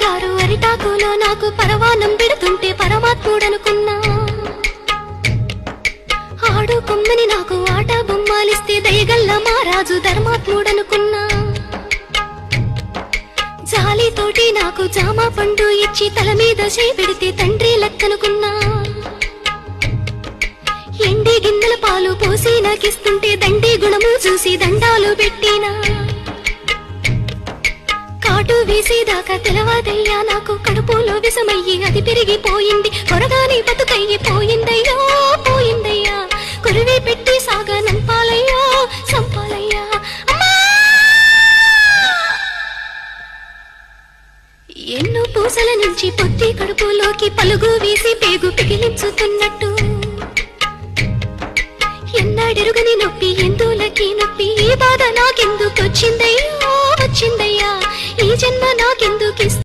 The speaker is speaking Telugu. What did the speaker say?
అత్తగారు అరిటాకులో నాకు పరవానం పెడుతుంటే పరమాత్ముడనుకున్నా. ఆడు కొమ్మని నాకు ఆట బొమ్మాలిస్తే దయగల్ల మారాజు ధర్మాత్ముడనుకున్నా. జాలితోటి నాకు జామా పండు ఇచ్చి తల మీద చేయి పెడితే తండ్రి లెక్కనుకున్నా. ఎండి గిన్నెల పాలు పోసి నాకిస్తుంటే దండి గుణము చూసి దండాలు పెట్టినా. కాటు వేసేదాకా తెలవాదయ్యా నాకు కడుపులో విషమయ్యి అది పెరిగిపోయింది. కొరగాని బతుకయ్యి పోయిందయ్యో పోయిందయ్యా. కొరివి పెట్టి సాగా నంపాలయ్యో సంపాలయ్యా. ఎన్నో పూసల నుంచి పొత్తి కడుపులోకి పలుగు వేసి పేగు పిగిలించుతున్నట్టు. ఎన్నాడెరుగని నొప్పి ఎందులకి నొప్పి ఈ బాధ నాకెందుకు వచ్చిందయ్యో వచ్చిందయ్యా. ఈ జన్మ నాకెందుకు